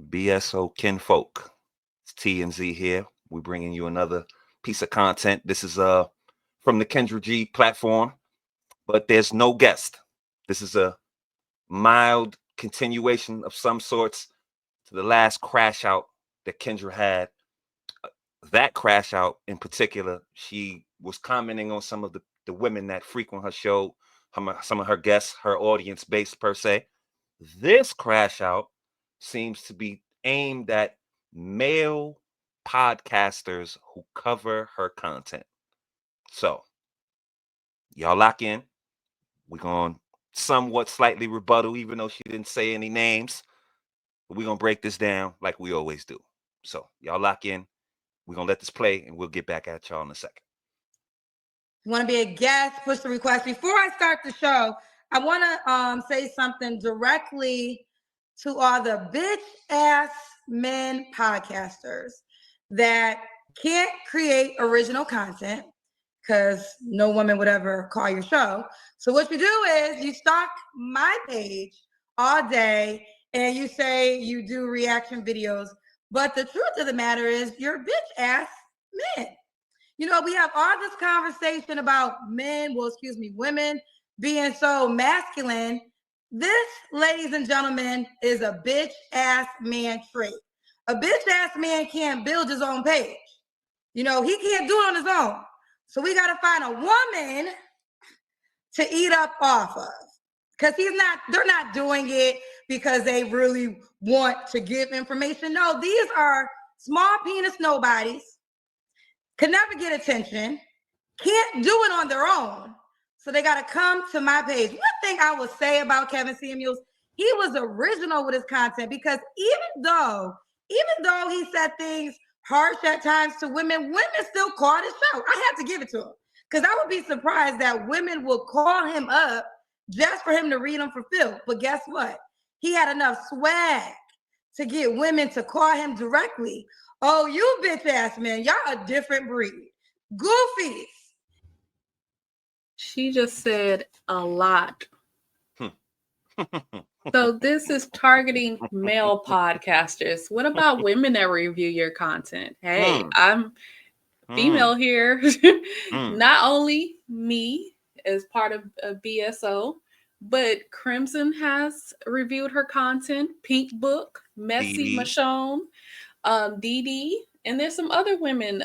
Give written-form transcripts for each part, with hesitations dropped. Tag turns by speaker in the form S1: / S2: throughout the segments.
S1: BSO kinfolk. It's T and Z here. We're bringing you another piece of content. This is from the Kendra G platform, but there's no guest. This is a mild continuation of some sorts to the last crash out that Kendra had. That crash out in particular, she was commenting on some of the women that frequent her show, some of her guests, her audience base per se. This crash out seems to be aimed at male podcasters who cover her content. So, y'all lock in. We're going to somewhat slightly rebuttal, even though she didn't say any names. But we're going to break this down like we always do. So, y'all lock in. We're going to let this play, and we'll get back at y'all in a second.
S2: Want to be a guest, push the request. Before I start the show, I want to say something directly to all the bitch-ass men podcasters that can't create original content because no woman would ever call your show. So what you do is you stalk my page all day and you say you do reaction videos. But the truth of the matter is you're bitch-ass men. You know, we have all this conversation about women being so masculine. This, ladies and gentlemen, is a bitch-ass man trait. A bitch-ass man can't build his own page. You know, he can't do it on his own. So we got to find a woman to eat up off of. Because they're not doing it because they really want to give information. No, these are small penis nobodies, could never get attention, can't do it on their own. So they got to come to my page. One thing I would say about Kevin Samuels, he was original with his content because even though he said things harsh at times to women still called his show. I have to give it to him because I would be surprised that women would call him up just for him to read them for filth. But guess what? He had enough swag to get women to call him directly. Oh, you bitch ass men, y'all a different breed. Goofies.
S3: She just said a lot. So this is targeting male podcasters. What about women that review your content? Hey, I'm female here. Not only me as part of BSO, but Crimson has reviewed her content, Pink Book, Messy Michonne, Dee Dee, and there's some other women,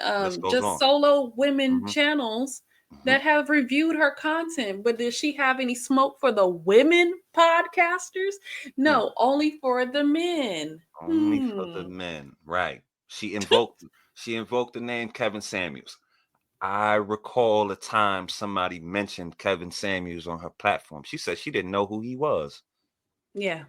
S3: just solo women channels that have reviewed her content. But does she have any smoke for the women podcasters? No, only for the men.
S1: Only for the men, right? She invoked the name Kevin Samuels. I recall a time somebody mentioned Kevin Samuels on her platform. She said she didn't know who he was.
S3: Yeah,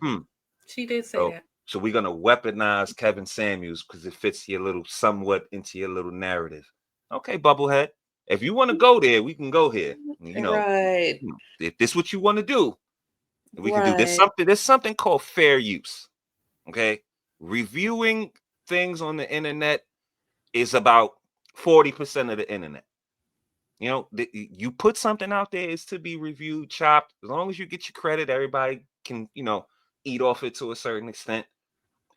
S3: she did say that.
S1: So we're gonna weaponize Kevin Samuels because it fits somewhat into your little narrative. Okay, Bubblehead. If you want to go there, we can go here. You know,
S4: right.
S1: If this is what you want to do, we can do. There's something called fair use. Okay, reviewing things on the internet is about 40% of the internet. You know, you put something out there, it's to be reviewed, chopped. As long as you get your credit, everybody can, eat off it to a certain extent.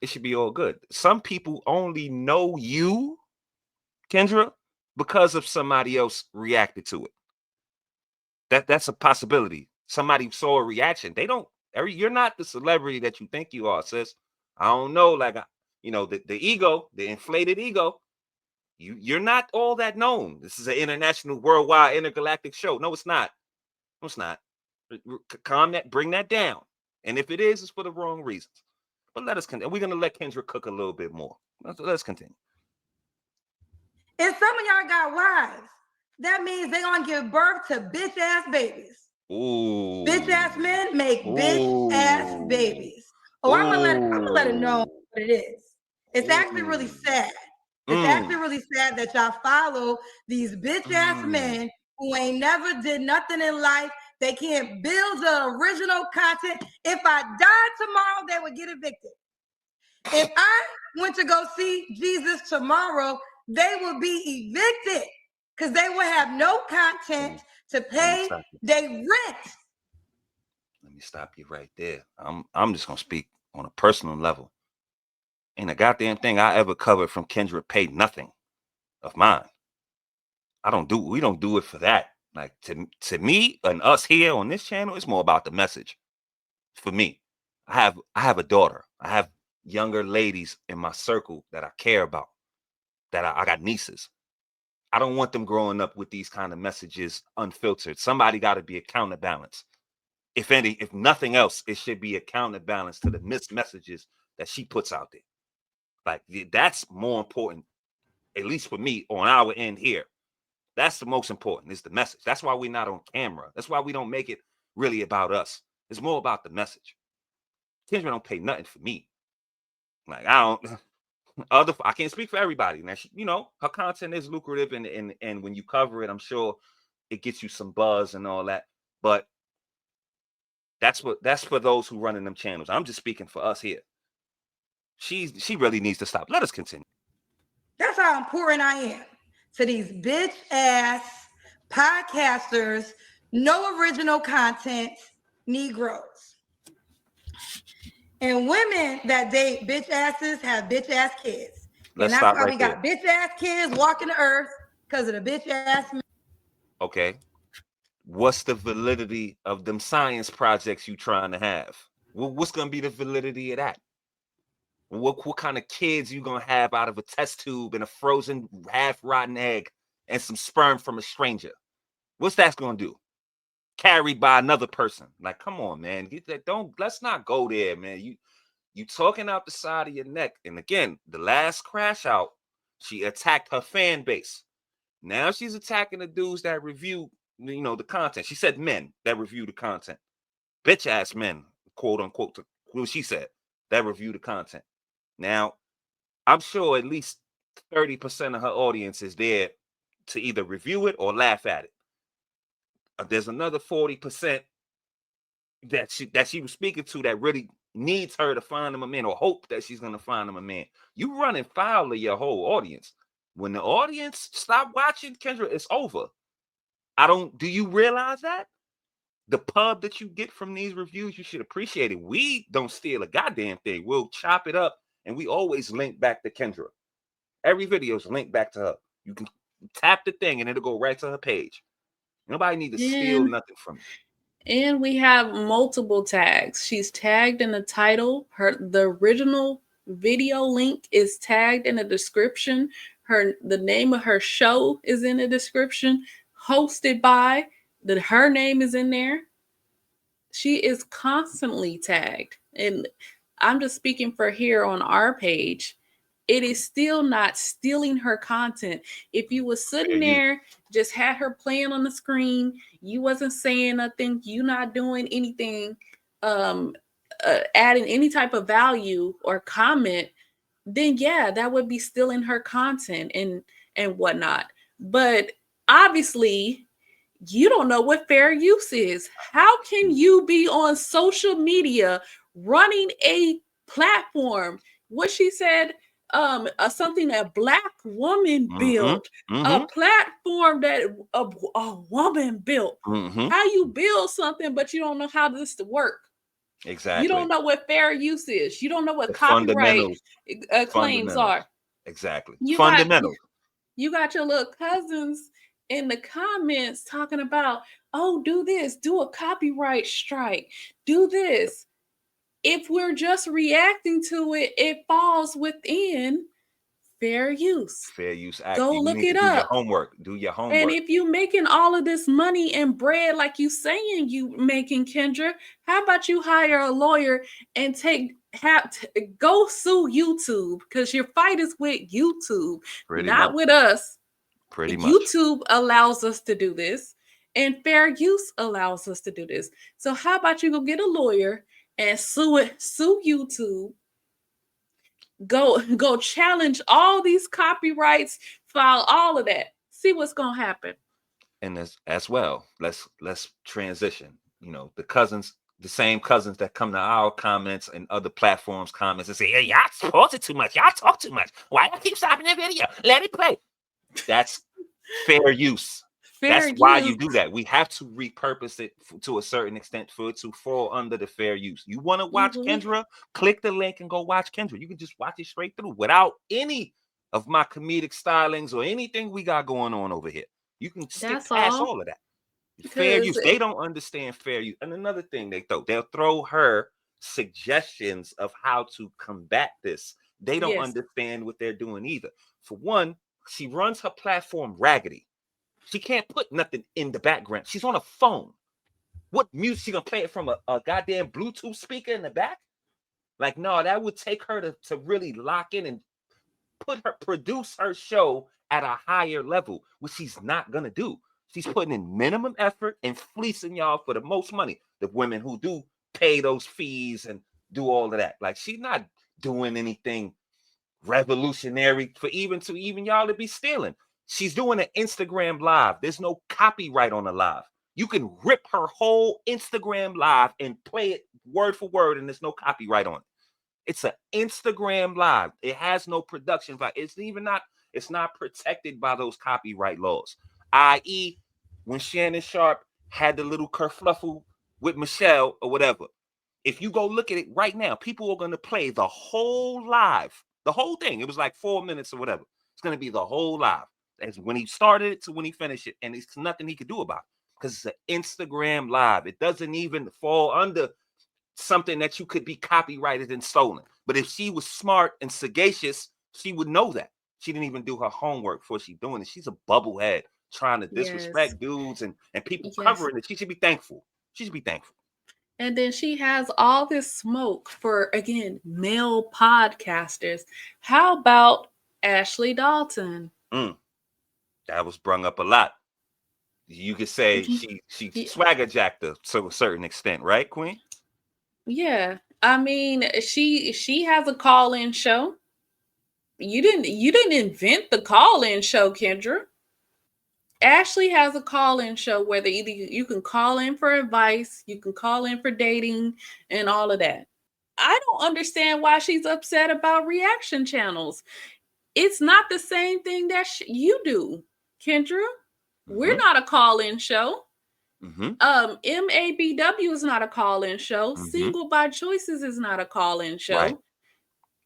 S1: It should be all good. Some people only know you, Kendra, because of somebody else reacted to it. That's a possibility. Somebody saw a reaction. You're not the celebrity that you think you are, sis. I don't know, the ego, the inflated ego. You're not all that known. This is an international, worldwide, intergalactic show. No, it's not. No, it's not. Calm that, bring that down. And if it is, it's for the wrong reasons. But let us continue. We're going to let Kendra cook a little bit more. Let's continue.
S2: If some of y'all got wives, that means they're going to give birth to bitch-ass babies.
S1: Ooh.
S2: Bitch-ass men make bitch-ass babies. Oh, I'm gonna let it know what it is. It's actually really sad. It's actually really sad that y'all follow these bitch-ass men who ain't never did nothing in life. They can't build the original content. If I died tomorrow, they would get evicted. If I went to go see Jesus tomorrow, they would be evicted because they would have no content to pay their rent.
S1: Let me stop you right there. I'm just gonna speak on a personal level. Ain't a goddamn thing I ever covered from Kendra paid nothing of mine. We don't do it for that. Like to me and us here on this channel, it's more about the message. For me, I have a daughter. I have younger ladies in my circle that I care about. That I got nieces. I don't want them growing up with these kind of messages unfiltered. Somebody got to be a counterbalance. If nothing else, it should be a counterbalance to the missed messages that she puts out there. Like that's more important, at least for me, on our end here. That's the most important, is the message. That's why we're not on camera. That's why we don't make it really about us. It's more about the message. Kendra don't pay nothing for me. Like I can't speak for everybody. Now she, her content is lucrative, and when you cover it, I'm sure it gets you some buzz and all that. But that's for those who run in them channels. I'm just speaking for us here. She really needs to stop. Let us continue.
S2: That's how important I am to these bitch ass podcasters, no original content, Negroes. And women that date bitch asses have bitch ass kids. And that's why we got bitch ass kids walking the earth, because of the bitch ass men.
S1: Okay. What's the validity of them science projects you trying to have? What's going to be the validity of that? What kind of kids you going to have out of a test tube and a frozen half-rotten egg and some sperm from a stranger? What's that going to do? Carried by another person. Like, come on, man. Let's not go there, man. You talking out the side of your neck. And again, the last crash out, she attacked her fan base. Now she's attacking the dudes that review, the content. She said men that review the content. Bitch ass men, quote unquote, what she said, that review the content. Now, I'm sure at least 30% of her audience is there to either review it or laugh at it. There's another 40% that she was speaking to that really needs her to find them a man, or hope that she's going to find them a man. You running foul of your whole audience. When the audience stop watching, Kendra, it's over. Do you realize that? The pub that you get from these reviews, you should appreciate it. We don't steal a goddamn thing. We'll chop it up, and we always link back to Kendra. Every video is linked back to her. You can tap the thing, and it'll go right to her page. Nobody need to steal nothing from you.
S3: And we have multiple tags. She's tagged in the title. The original video link is tagged in the description. The name of her show is in the description. Hosted by, her name is in there. She is constantly tagged. And I'm just speaking for here on our page. It is still not stealing her content. If you was sitting there, just had her playing on the screen, you wasn't saying nothing, you not doing anything, adding any type of value or comment, then yeah, that would be stealing her content and whatnot. But obviously, you don't know what fair use is. How can you be on social media running a platform? What she said, something a Black woman built, a platform that a woman built. How you build something, but you don't know how this to work?
S1: Exactly.
S3: You don't know what fair use is. You don't know what copyright claims are.
S1: Exactly.
S3: You got your little cousins in the comments talking about, oh, do this, do a copyright strike, do this. If we're just reacting to it, it falls within fair use.
S1: Fair use act.
S3: Go look it up.
S1: Do your homework.
S3: And if you making all of this money and bread like you saying you making, Kendra, how about you hire a lawyer and go sue YouTube, because your fight is with YouTube, not with us.
S1: Pretty much.
S3: YouTube allows us to do this, and fair use allows us to do this. So how about you go get a lawyer and sue YouTube? Go challenge all these copyrights, file all of that. See what's gonna happen.
S1: And as well, let's transition. The same cousins that come to our comments and other platforms comments and say, "Hey, y'all supported too much. Y'all talk too much. Why y'all keep stopping the video? Let it play." That's fair use.
S3: fair
S1: That's why you
S3: use.
S1: do that. We have to repurpose it to a certain extent for it to fall under the fair use. You want to watch Kendra? Click the link and go watch Kendra. You can just watch it straight through without any of my comedic stylings or anything we got going on over here. You can skip past all of that. Fair use. They don't understand fair use. And another thing they'll throw her suggestions of how to combat this. They don't understand what they're doing either. For one, she runs her platform raggedy. She can't put nothing in the background. She's on a phone. What music? She gonna play it from a goddamn Bluetooth speaker in the back? Like, no, that would take her to really lock in and produce her show at a higher level, which she's not gonna do. She's putting in minimum effort and fleecing y'all for the most money. The women who do pay those fees and do all of that. Like, she's not doing anything revolutionary for even y'all to be stealing. She's doing an Instagram live. There's no copyright on the live. You can rip her whole Instagram live and play it word for word, and there's no copyright on it. It's an Instagram live. It has no production value. It's not protected by those copyright laws. I.e., when Shannon Sharp had the little kerfluffle with Michelle or whatever. If you go look at it right now, people are going to play the whole live, the whole thing. It was like 4 minutes or whatever. It's going to be the whole live. As when he started it to when he finished it. And it's nothing he could do about it because it's an Instagram live. It doesn't even fall under something that you could be copyrighted and stolen. But if she was smart and sagacious, she would know that. She didn't even do her homework before she doing it. She's a bubblehead trying to disrespect dudes and people covering it. She should be thankful. She should be thankful.
S3: And then she has all this smoke for, again, male podcasters. How about Ashley Dalton?
S1: That was brung up a lot. You could say she swagger jacked her to a certain extent, right, Queen?
S3: Yeah. I mean, she has a call-in show. You didn't invent the call-in show, Kendra. Ashley has a call-in show where either you can call in for advice, you can call in for dating, and all of that. I don't understand why she's upset about reaction channels. It's not the same thing that you do, Kendra. We're not a call-in show. MABW is not a call-in show. Single by Choices is not a call-in show.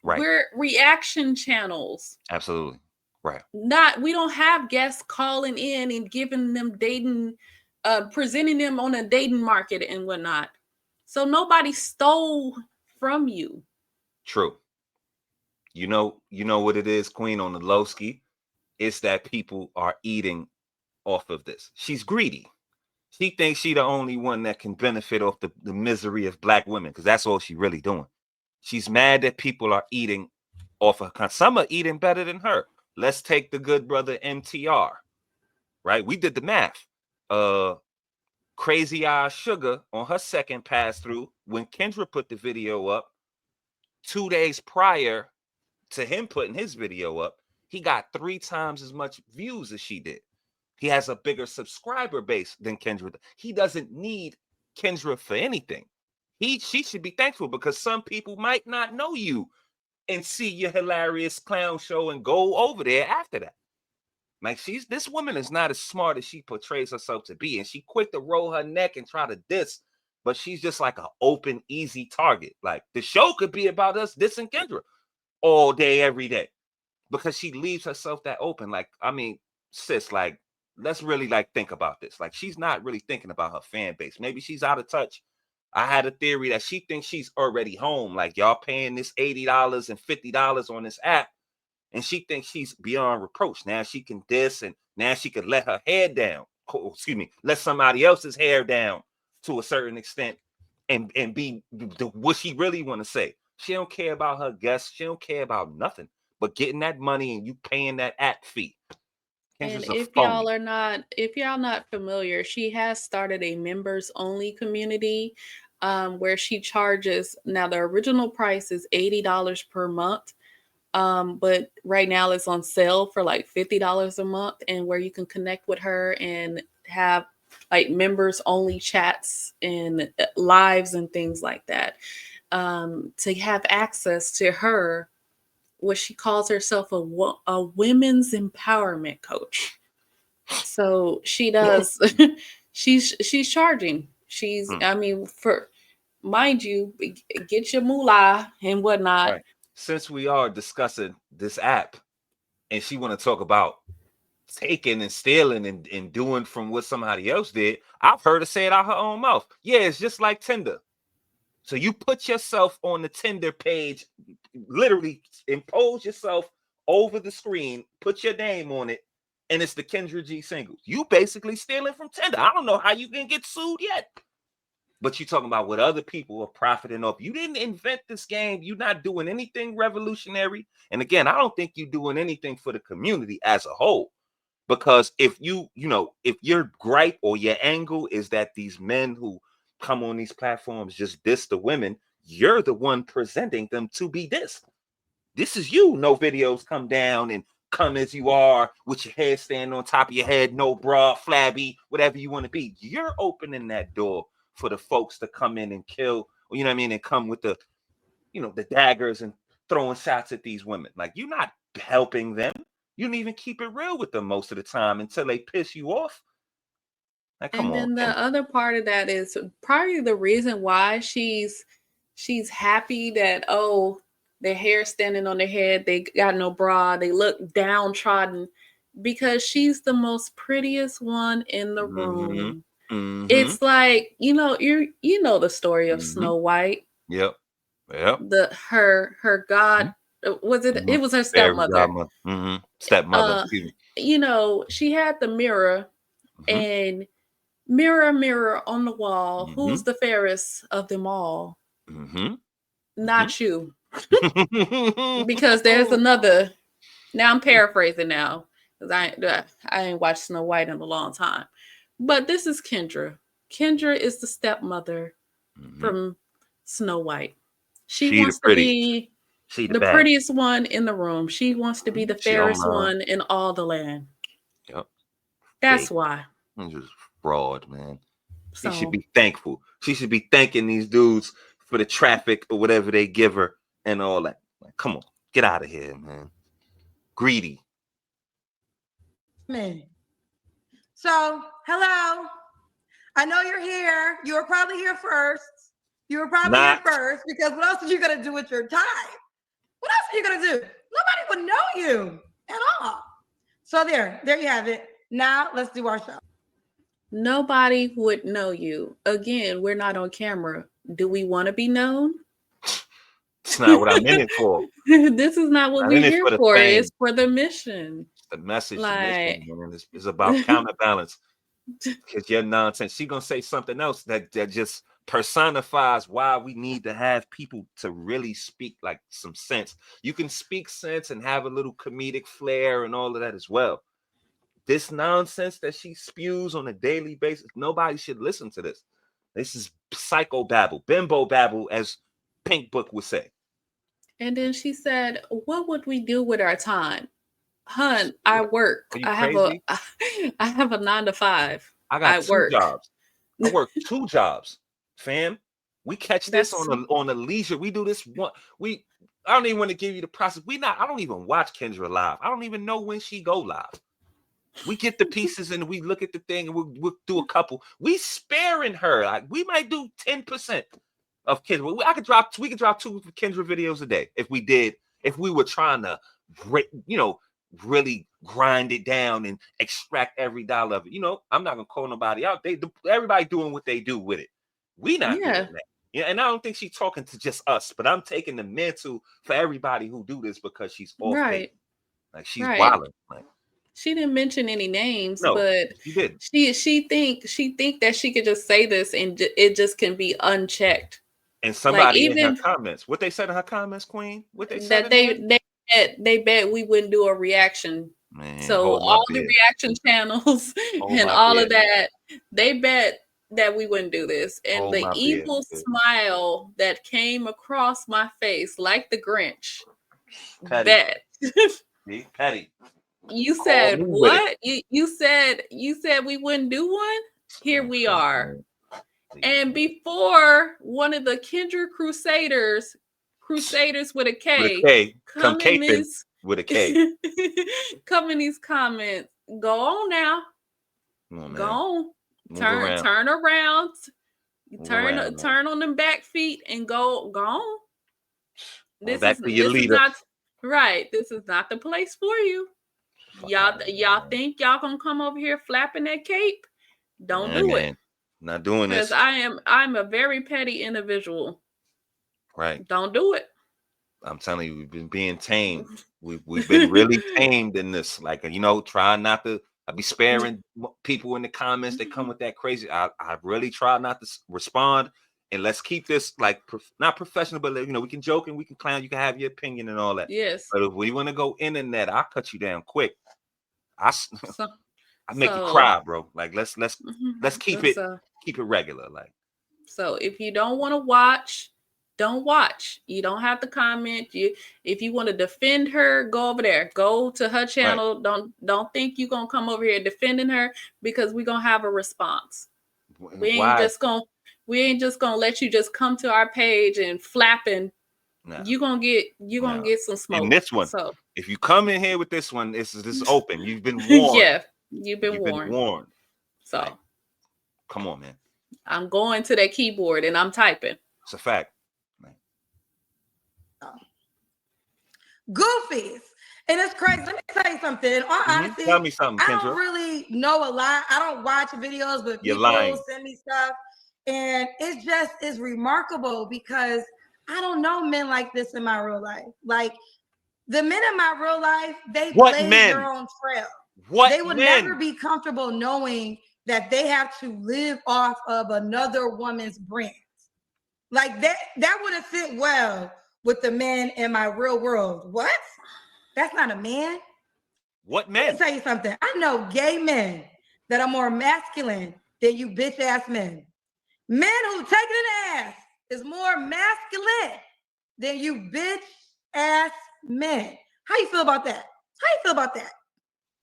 S1: Right.
S3: We're reaction channels.
S1: Absolutely. Right.
S3: We don't have guests calling in and giving them dating, presenting them on a dating market and whatnot. So nobody stole from you.
S1: True. You know what it is, Queen, on the low ski? It's that people are eating off of this. She's greedy. She thinks she's the only one that can benefit off the misery of Black women, because that's all she's really doing. She's mad that people are eating off of her. Some are eating better than her. Let's take the good brother MTR, right? We did the math. Crazy Eyes Sugar on her second pass through, when Kendra put the video up 2 days prior to him putting his video up, he got 3 times as much views as she did. He has a bigger subscriber base than Kendra. He doesn't need Kendra for anything. She should be thankful, because some people might not know you and see your hilarious clown show and go over there after that. Like, this woman is not as smart as she portrays herself to be, and she quick to roll her neck and try to diss, but she's just like an open, easy target. Like, the show could be about us dissing Kendra all day, every day, because she leaves herself that open. Like, I mean, sis, like, let's really think about this. Like, she's not really thinking about her fan base. Maybe she's out of touch. I had a theory that she thinks she's already home. Like, y'all paying this $80 and $50 on this app, and she thinks she's beyond reproach. Now she can diss, and now she can let her hair down. Let somebody else's hair down to a certain extent, and be what she really want to say. She don't care about her guests. She don't care about nothing but getting that money and you paying that app fee.
S3: And if y'all not familiar, she has started a members only community where she charges, now the original price is $80 per month. But right now it's on sale for like $50 a month, and where you can connect with her and have like members only chats and lives and things like that, to have access to her, what she calls herself a women's empowerment coach. So she does. she's charging. I mean, for mind you, get your moolah and whatnot.
S1: Right. Since we are discussing this app, and she want to talk about taking and stealing and doing from what somebody else did, I've heard her say it out her own mouth. Yeah, it's just like Tinder. So you put yourself on the Tinder page, literally impose yourself over the screen, put your name on it, and it's the Kendra G singles. You basically stealing from Tinder. I don't know how you can get sued yet. But you're talking about what other people are profiting off. You didn't invent this game. You're not doing anything revolutionary. And again, I don't think you're doing anything for the community as a whole. Because if if your gripe or your angle is that these men who come on these platforms just diss the women, you're the one presenting them to be dissed. This is you. No videos, come down and come as you are with your head standing on top of your head, no bra, flabby, whatever you want to be. You're opening that door for the folks to come in and kill, you know what I mean, and come with the, the daggers and throwing shots at these women. Like, you're not helping them. You don't even keep it real with them most of the time until they piss you off. Like, come on.
S3: And then the other part of that is probably the reason why she's happy that, their hair standing on their head, they got no bra, they look downtrodden, because she's the most prettiest one in the room. Mm-hmm. It's like, you know the story of Snow White.
S1: Yep.
S3: Her God, was it? It was her stepmother.
S1: Stepmother.
S3: She had the mirror, and mirror, mirror on the wall, who's the fairest of them all? Not you. Because there's another. Now I'm paraphrasing now, because I ain't watched Snow White in a long time. But this is Kendra. Kendra is the stepmother from Snow White. She wants to be the prettiest one in the room. She wants to be the fairest one in all the land.
S1: Yep.
S3: That's why.
S1: I'm just fraud, man. She should be thankful. She should be thanking these dudes for the traffic or whatever they give her and all that. Like, come on, get out of here, man. Greedy.
S2: Man. So, hello. I know you're here. You were probably here first. Here first, because what else are you gonna do with your time? What else are you gonna do? Nobody would know you at all. So there you have it. Now let's do our show.
S3: Nobody would know you. Again, we're not on camera. Do we want to be known?
S1: It's not what I'm in it for.
S3: This is not what we're here for. It's for the mission.
S1: The message, is about counterbalance. Because your nonsense, she's gonna say something else that just personifies why we need to have people to really speak like some sense. You can speak sense and have a little comedic flair and all of that as well. This nonsense that she spews on a daily basis, nobody should listen to this. This is psycho babble, bimbo babble, as Pink Book would say.
S3: And then she said, what would we do with our time? Hun, I work. I have a 9 to 5.
S1: I got two jobs. I work 2 jobs, fam. We catch this on a leisure. We do this one. I don't even want to give you the process. I don't even watch Kendra live. I don't even know when she go live. We get the pieces and we look at the thing and we'll do a couple. We sparing her. Like, we might do 10% of Kendra. We could drop 2 Kendra videos a day if we were trying to really grind it down and extract every dollar of it. I'm not gonna call nobody out. Everybody doing what they do with it. We not doing that. Yeah, and I don't think she's talking to just us, but I'm taking the mantle for everybody who do this because she's off base. Like, she's wilding. Like,
S3: she didn't mention any names, but
S1: she did.
S3: She think that she could just say this and it just can be unchecked.
S1: And somebody in her comments, what they said in her comments, Queen, what they said
S3: that they bet we wouldn't do a reaction. Man, so all the reaction channels and all of that, they bet that we wouldn't do this. And the evil smile that came across my face, like the Grinch, bet.
S1: Petty.
S3: You said what? You said we wouldn't do one? Here we are. And before one of the Kendra Crusaders with a K,
S1: come in with a K.
S3: Come in these comments. Go on now.
S1: Come on,
S3: Go
S1: man.
S3: on.
S1: Move around.
S3: Turn around.
S1: Move around,
S3: Turn on them back feet and go on.
S1: Back to your leader.
S3: Is not right. This is not the place for you. Y'all think y'all gonna come over here flapping that cape? Don't do it.
S1: Not doing this.
S3: Because I'm a very petty individual.
S1: Right.
S3: Don't do it.
S1: I'm telling you, we've been being tamed. We've been really tamed in this. Like, try not to. I be sparing people in the comments that come with that crazy. I really try not to respond, and let's keep this like not professional, but we can joke and we can clown. You can have your opinion and all that.
S3: Yes.
S1: But if we want to go internet, I'll cut you down quick. I make you cry, bro. Like let's keep it regular. Like,
S3: so if you don't want to watch, don't watch. You don't have to comment. If you want to defend her, go over there. Go to her channel. Right. Don't think you're gonna come over here defending her, because we're gonna have a response. We ain't just gonna let you just come to our page and flapping. No. You're gonna get some smoke.
S1: In this one, so if you come in here with this one, this is open. You've been warned.
S3: Yeah, you've been warned. So
S1: like, come on, man.
S3: I'm going to that keyboard and I'm typing.
S1: It's a fact.
S2: Goofies. And it's crazy. Let me tell you something. In all honesty,
S1: tell me something, Kendra.
S2: I don't really know a lot. I don't watch videos, but people send me stuff. And it's remarkable because I don't know men like this in my real life. Like the men in my real life, they blaze their own trail. They would never be comfortable knowing that they have to live off of another woman's brand. Like that wouldn't fit well with the men in my real world. What? That's not a man.
S1: What man?
S2: Let me tell you something. I know gay men that are more masculine than you bitch ass men. Men who take an ass is more masculine than you bitch ass men. How you feel about that?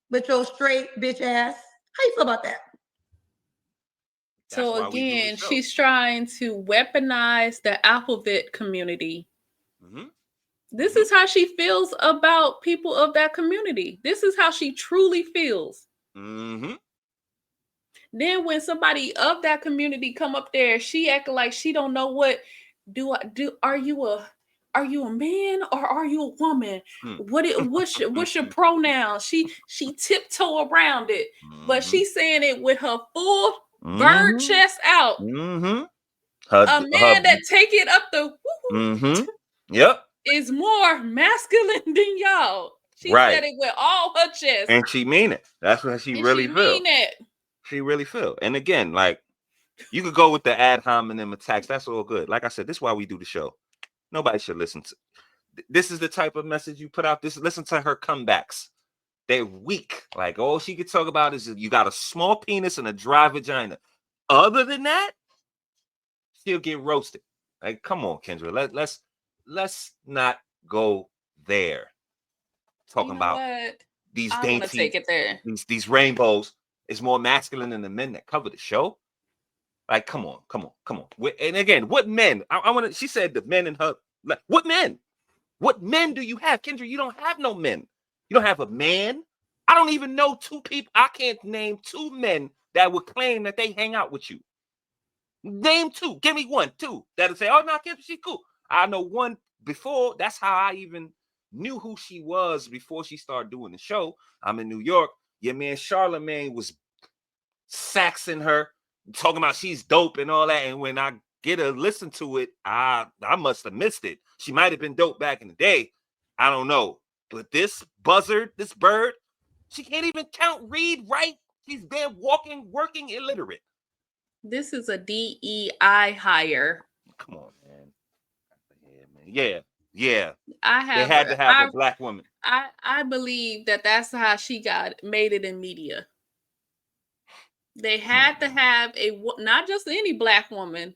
S2: With your straight bitch ass. How you feel about that?
S3: So again, she's trying to weaponize the alphabet community. Mm-hmm. This is how she feels about people of that community. This is how she truly feels. Mm-hmm. Then when somebody of that community come up there, she acting like she don't know what are you a man or are you a woman? What's your pronoun? She tiptoe around it, but she's saying it with her full bird chest out. Mm-hmm. A man that take it up the
S1: yep
S3: is more masculine than y'all. She said it with all her chest,
S1: and she mean it. That's what she really feel. She really feel. And again, like you could go with the ad hominem attacks. That's all good. Like I said, this is why we do the show. Nobody should listen to. This is the type of message you put out. Listen to her comebacks. They're weak. Like all she could talk about is you got a small penis and a dry vagina. Other than that, she'll get roasted. Like, come on, Kendra. Let's not go there. Talking about these dainty,
S3: take it there.
S1: These rainbows is more masculine than the men that cover the show. Like, come on. And again, what men? I want to. She said the men in her. Like, what men? What men do you have, Kendra? You don't have no men. You don't have a man. I don't even know two people. I can't name two men that would claim that they hang out with you. Name two. Give me one, two that'll say, "Oh no, Kendra, she's cool." I know one before. That's how I even knew who she was before she started doing the show. I'm in New York. Your man Charlemagne was saxing her, talking about she's dope and all that. And when I get to listen to it, I must have missed it. She might have been dope back in the day. I don't know. But this buzzard, this bird, she can't even count, read, write. She's there working illiterate.
S3: This is a DEI hire.
S1: Come on, man. Yeah.
S3: They
S1: had to have a black woman.
S3: I believe that's how she made it in media. They had to have not just any black woman,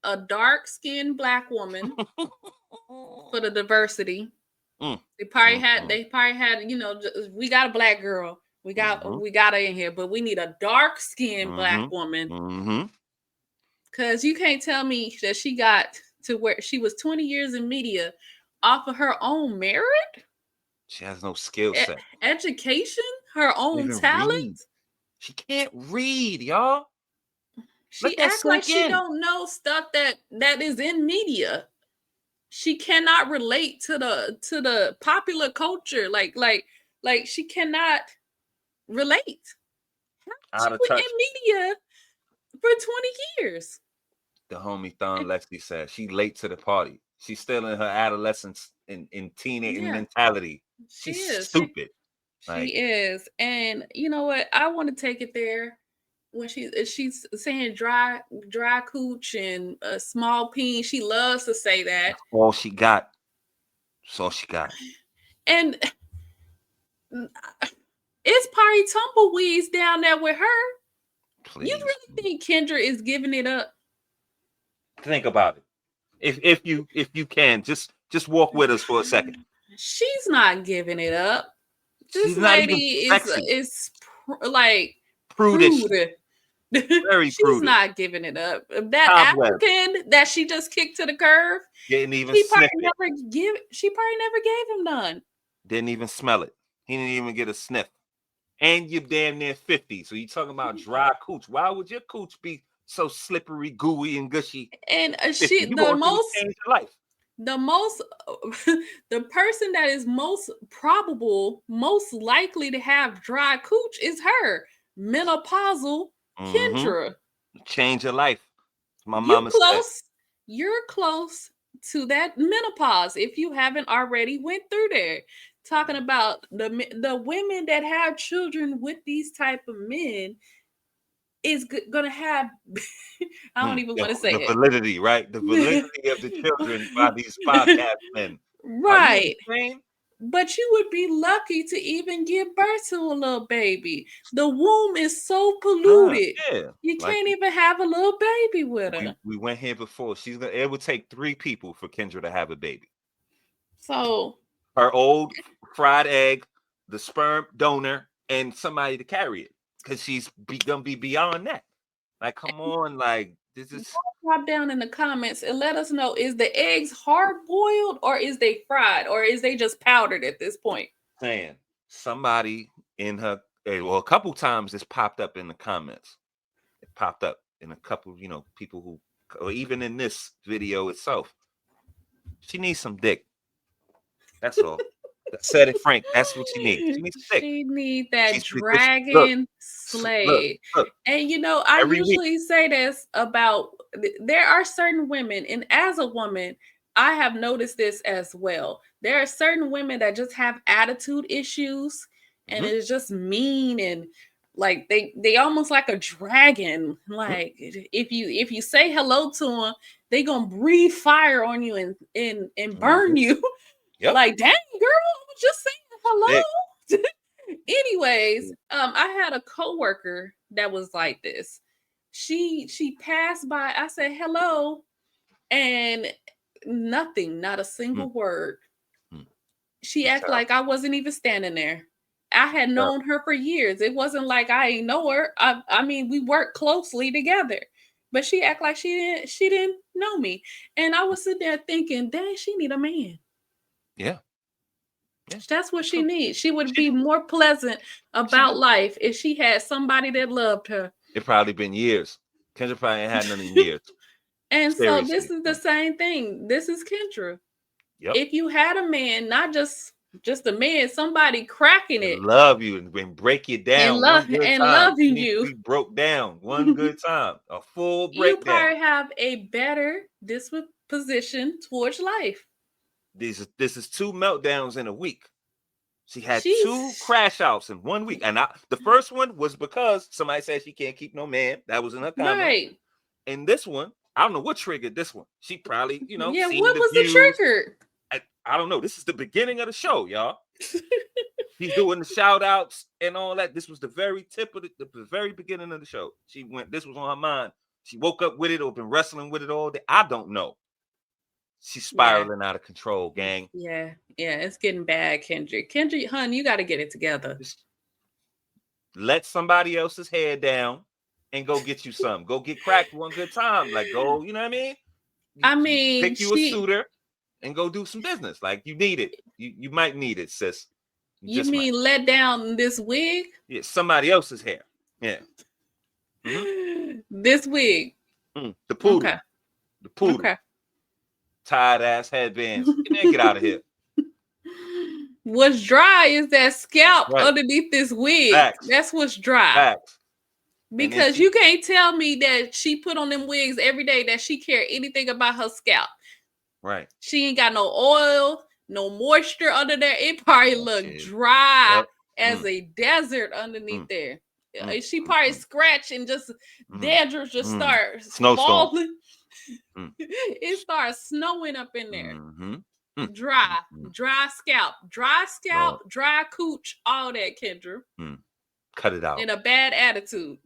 S3: a dark-skinned black woman for the diversity. They probably had, we got a black girl. We got her in here, but we need a dark-skinned black woman. Because you can't tell me that she got to where she was 20 years in media off of her own merit.
S1: She has no skill set.
S3: Education, her own talent.
S1: She can't read, y'all.
S3: She acts like she don't know stuff that is in media. She cannot relate to the popular culture. Like she cannot relate. She was in media for 20 years.
S1: The homie Thon Lexi said she late to the party. She's still in her adolescence in teenage mentality. She's stupid.
S3: She is. And you know what? I want to take it there when she's saying dry cooch and a small peen. She loves to say that.
S1: That's all she got. That's all she got.
S3: And it's probably tumbleweeds down there with her. Please. You really think Kendra is giving it up?
S1: Think about it. If you can, just walk with us for a second.
S3: She's not giving it up. This lady is like
S1: prudish. Very
S3: She's
S1: prudish.
S3: Not giving it up. That African that she just kicked to the curb.
S1: Didn't even
S3: She probably never gave him none.
S1: Didn't even smell it. He didn't even get a sniff. And you're damn near 50. So you talking about dry cooch. Why would your cooch be so slippery, gooey, and gushy?
S3: And the person that is most probable, most likely to have dry cooch is her, menopausal Kendra.
S1: Change your life. My mama said.
S3: You're close to that menopause if you haven't already went through there. Talking about the women that have children with these type of men is gonna have I don't even want to say
S1: the validity, right? The validity of the children by these podcast men.
S3: Right. But you would be lucky to even give birth to a little baby. The womb is so polluted. You can't even have a little baby with her.
S1: We went here before. It would take 3 people for Kendra to have a baby.
S3: So
S1: her old fried egg, the sperm donor, and somebody to carry it. Because she's gonna be beyond that. Like, come on, like this is.
S3: Drop down in the comments and let us know: is the eggs hard boiled, or is they fried, or is they just powdered at this point?
S1: Saying somebody in her, a couple times it's popped up in the comments. It popped up in a couple, people who, or even in this video itself. She needs some dick. That's all. Said it, Frank. That's what she needs. She needs dick.
S3: She needs that dragon slave. Look. And I usually say this about there are certain women, and as a woman, I have noticed this as well. There are certain women that just have attitude issues, and it's just mean and like they almost like a dragon. Like if you say hello to them, they gonna breathe fire on you and burn you.
S1: Yep.
S3: Like, dang, girl, I was just saying hello. Anyways, I had a coworker that was like this. She passed by. I said hello, and nothing, not a single word. She acted like I wasn't even standing there. I had known her for years. It wasn't like I ain't know her. I mean, we worked closely together, but she acted like she didn't know me. And I was sitting there thinking, dang, she need a man.
S1: Yeah.
S3: That's what she needs. She would be more pleasant about life if she had somebody that loved her.
S1: It probably been years. Kendra probably ain't had none in years.
S3: And seriously. So this is the same thing. This is Kendra. Yep. If you had a man, not just a man, somebody cracking it,
S1: love you and break you down,
S3: loving you,
S1: be broke down one good time, a full breakdown.
S3: You probably have a better disposition towards life.
S1: This is 2 meltdowns in a week. She had 2 crash outs in 1 week. And the first one was because somebody said she can't keep no man. That was in her comment. Right. And this one, I don't know what triggered this one. She probably,
S3: yeah, what was the trigger?
S1: I don't know. This is the beginning of the show, y'all. She's doing the shout outs and all that. This was the very tip of the very beginning of the show. This was on her mind. She woke up with it or been wrestling with it all day. I don't know. She's spiraling out of control, gang.
S3: Yeah, it's getting bad, Kendra. Kendra, hun, you got to get it together.
S1: Just let somebody else's hair down and go get you some. Go get cracked one good time. Like, go, you know what I mean? Pick you a suitor and go do some business. Like, you need it. You might need it, sis.
S3: You mean let down this wig?
S1: Yeah, somebody else's hair. Yeah. Mm-hmm.
S3: This wig.
S1: The poodle.
S3: Okay.
S1: The poodle.
S3: Okay.
S1: Tied ass headbands. Get out of here.
S3: What's dry is that scalp underneath this wig.
S1: Facts.
S3: That's what's dry.
S1: Facts.
S3: Because you can't tell me that she put on them wigs every day that she care anything about her scalp.
S1: Right.
S3: She ain't got no oil, no moisture under there. It probably look dry as a desert underneath there. She probably scratch and just dandruff just starts falling. It starts snowing up in there. Dry scalp, dry cooch, all that, Kendra.
S1: Cut it out.
S3: In a bad attitude.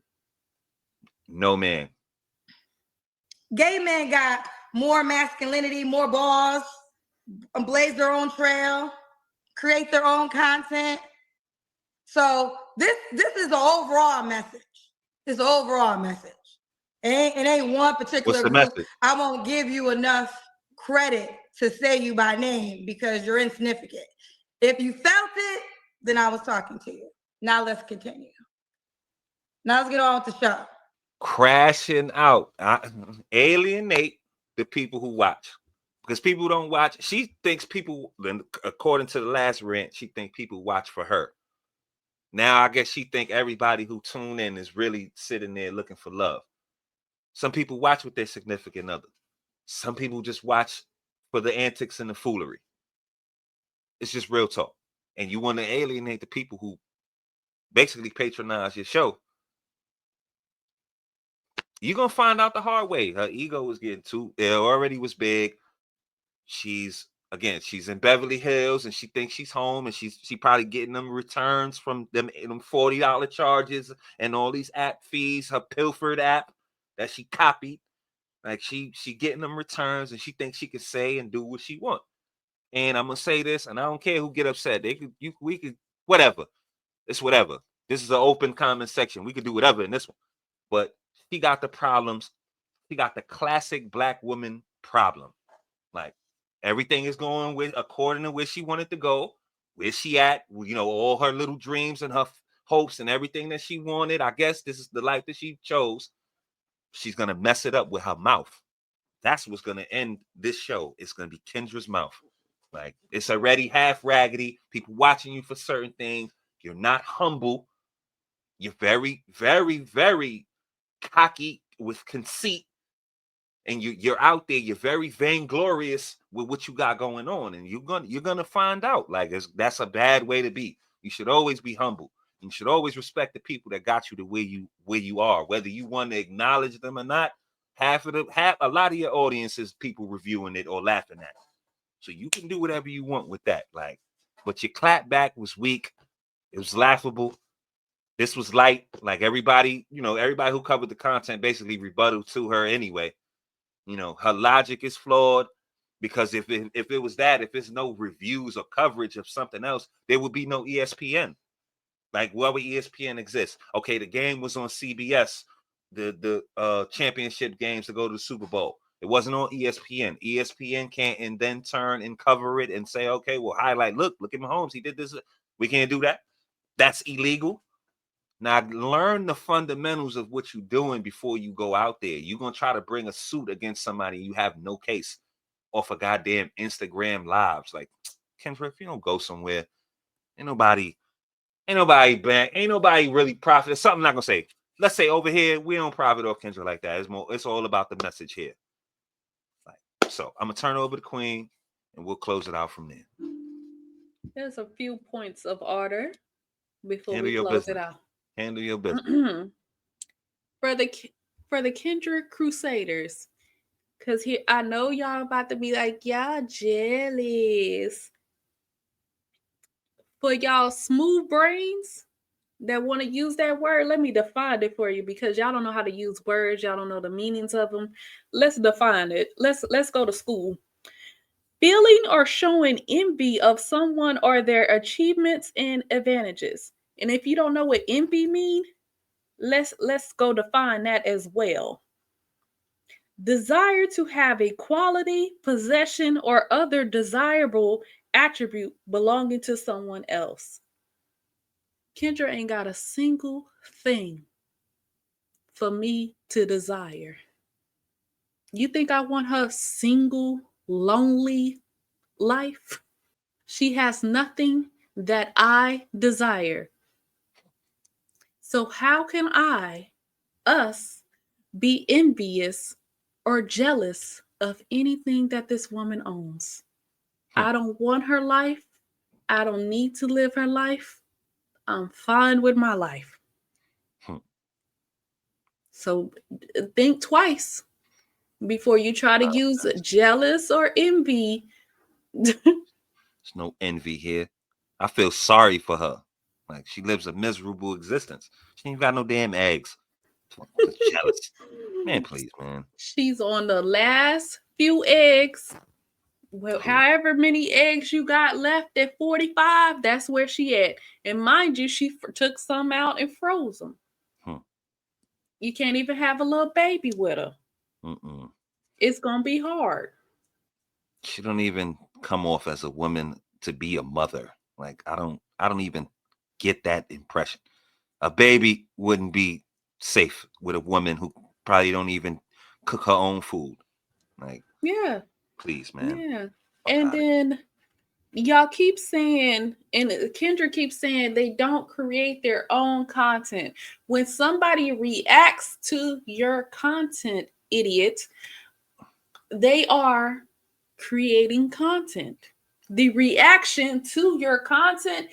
S1: No man.
S2: Gay men got more masculinity, more balls, blaze their own trail, create their own content. So this is the overall message. It's the overall message. It ain't one particular
S1: group. Message?
S2: I won't give you enough credit to say you by name because you're insignificant. If you felt it, then I was talking to you. Now let's continue. Now let's get on with the show.
S1: Crashing out. Alienate the people who watch. Because people don't watch. She thinks people, according to the last rant, she thinks people watch for her. Now I guess she think everybody who tune in is really sitting there looking for love. Some people watch with their significant other. Some people just watch for the antics and the foolery. It's just real talk. And you want to alienate the people who basically patronize your show. You're going to find out the hard way. Her ego was getting it already was big. She's in Beverly Hills and she thinks she's home and she probably getting them returns from them $40 charges and all these app fees, her pilfered app that she copied. Like she getting them returns and she thinks she can say and do what she want. And I'm gonna say this, and I don't care who get upset. We could whatever. It's whatever. This is an open comment section. We could do whatever in this one. But she got the problems. She got the classic Black woman problem. Like everything is going with according to where she wanted to go. Where she at? All her little dreams and her hopes and everything that she wanted. I guess this is the life that she chose. She's gonna mess it up with her mouth. That's what's gonna end this show. It's gonna be Kendra's mouth. Like it's already half raggedy. People watching you for certain things. You're not humble. You're very, very, very cocky with conceit. And you're out there. You're very vainglorious with what you got going on, and you're gonna find out. Like that's a bad way to be. You should always be humble. You should always respect the people that got you to where you are, whether you want to acknowledge them or not. A lot of your audience is people reviewing it or laughing at it. So you can do whatever you want with that. Like, but your clap back was weak. It was laughable. This was light. Like everybody who covered the content basically rebutted to her anyway. Her logic is flawed because if it was that, if there's no reviews or coverage of something else, there would be no ESPN. Like, why would ESPN exist? Okay, the game was on CBS, the championship games to go to the Super Bowl. It wasn't on ESPN. ESPN can't and then turn and cover it and say, okay, well, highlight, look at Mahomes. He did this. We can't do that. That's illegal. Now, learn the fundamentals of what you're doing before you go out there. You're going to try to bring a suit against somebody. You have no case off a goddamn Instagram lives. Like, Kendra, if you don't go somewhere, ain't nobody really profit. Something I'm not going to say. Let's say over here, we don't profit off Kendra like that. It's all about the message here. So I'm going to turn over to Queen and we'll close it out from there.
S3: There's a few points of order before we close it out.
S1: Handle your business.
S3: For the Kendra Crusaders, because here I know y'all about to be like, y'all jealous. For y'all smooth brains that want to use that word, let me define it for you because y'all don't know how to use words. Y'all don't know the meanings of them. Let's define it. Let's go to school. Feeling or showing envy of someone or their achievements and advantages. And if you don't know what envy means, let's go define that as well. Desire to have a quality, possession, or other desirable attribute belonging to someone else. Kendra ain't got a single thing for me to desire. You think I want her single, lonely life? She has nothing that I desire. So how can us, be envious or jealous of anything that this woman owns? I don't want her life. I don't need to live her life. I'm fine with my life. So think twice before you try to use jealous or envy.
S1: There's no envy here. I feel sorry for her. Like, she lives a miserable existence. She ain't got no damn eggs. Jealous. Man, please, man.
S3: She's on the last few eggs. Well, however many eggs you got left at 45, that's where she at. And mind you, she took some out and froze them. You can't even have a little baby with her. It's gonna be hard.
S1: She don't even come off as a woman to be a mother. Like, I don't even get that impression. A baby wouldn't be safe with a woman who probably don't even cook her own food. Like,
S3: yeah,
S1: please, man.
S3: Yeah. And then y'all keep saying, and Kendra keeps saying, they don't create their own content. When somebody reacts to your content, idiot, they are creating content. The reaction to your content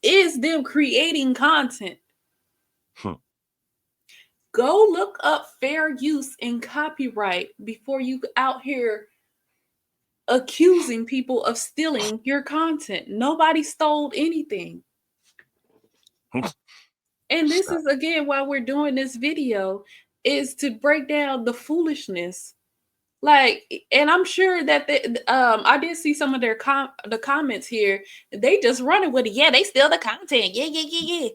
S3: is them creating content. Go look up fair use and copyright before you out here accusing people of stealing your content. Nobody stole anything. And this is, again, why we're doing this video, is to break down the foolishness. Like, and I'm sure that I did see some of their the comments here. They just running with it. Yeah, they steal the content. Yeah.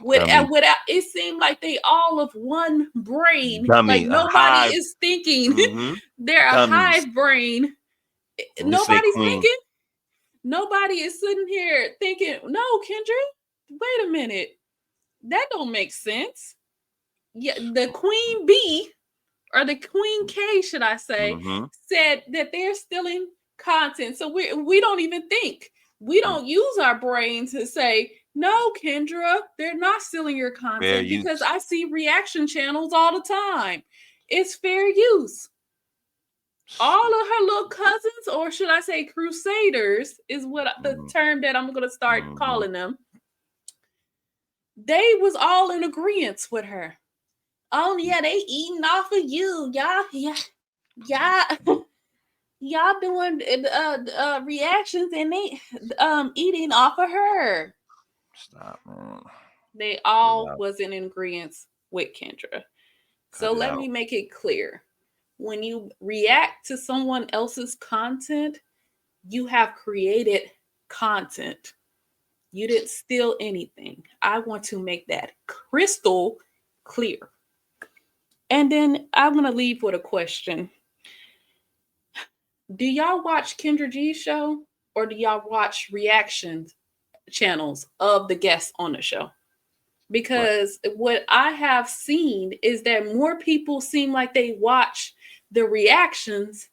S3: Without it seemed like they all of one brain.
S1: Dummy,
S3: like nobody is thinking. They're a hive brain. Nobody's thinking. Nobody is sitting here thinking, no, Kendra, wait a minute. That don't make sense. Yeah, the queen bee, or the queen K, should I say, said that they're stealing content. So we don't even think. We don't use our brain to say, no, Kendra, they're not stealing your content, because I see reaction channels all the time. It's fair use. All of her little cousins, or should I say crusaders, is what the term that I'm going to start calling them. They was all in agreement with her. Oh yeah, they eating off of you, y'all doing reactions, and they eating off of her.
S1: Stop, man.
S3: They all was in agreement with Kendra. So let me make it clear. When you react to someone else's content, you have created content. You didn't steal anything. I want to make that crystal clear. And then I'm going to leave with a question. Do y'all watch Kendra G's show, or do y'all watch reaction channels of the guests on the show? Because what I have seen is that more people seem like they watch the reactions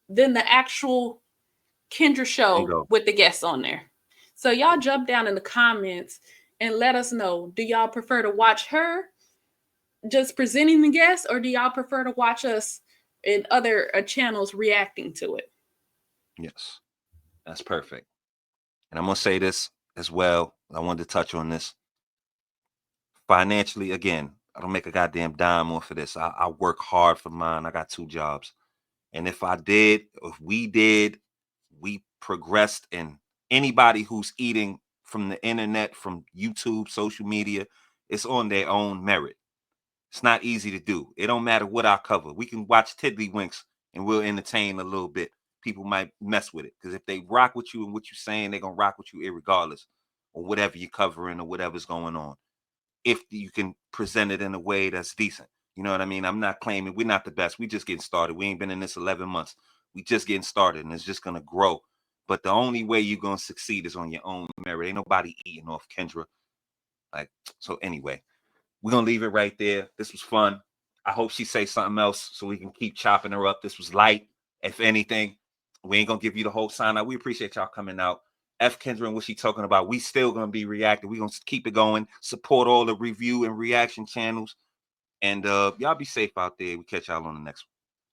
S3: than the actual Kendra show with the guests on there. So y'all jump down in the comments and let us know. Do y'all prefer to watch her just presenting the guests, or do y'all prefer to watch us in other channels reacting to it?
S1: Yes, that's perfect. And I'm going to say this as well. I wanted to touch on this. Financially, again, I don't make a goddamn dime off of this. I work hard for mine. I got 2 jobs. And if we progressed, and anybody who's eating from the internet, from YouTube, social media, it's on their own merit. It's not easy to do. It don't matter what I cover. We can watch Tiddlywinks and we'll entertain a little bit. People might mess with it, because if they rock with you and what you're saying, they're going to rock with you irregardless of whatever you're covering or whatever's going on. If you can present it in a way that's decent. You know what I mean? I'm not claiming we're not the best. We just getting started. We ain't been in this 11 months. We just getting started, and it's just going to grow. But the only way you're going to succeed is on your own merit. Ain't nobody eating off Kendra. So anyway, we're going to leave it right there. This was fun. I hope she say something else so we can keep chopping her up. This was light. If anything, we ain't gonna give you the whole sign out. We appreciate y'all coming out. F Kendra and what she talking about. We still gonna be reacting. We gonna keep it going. Support all the review and reaction channels. And y'all be safe out there. We catch y'all on the next one.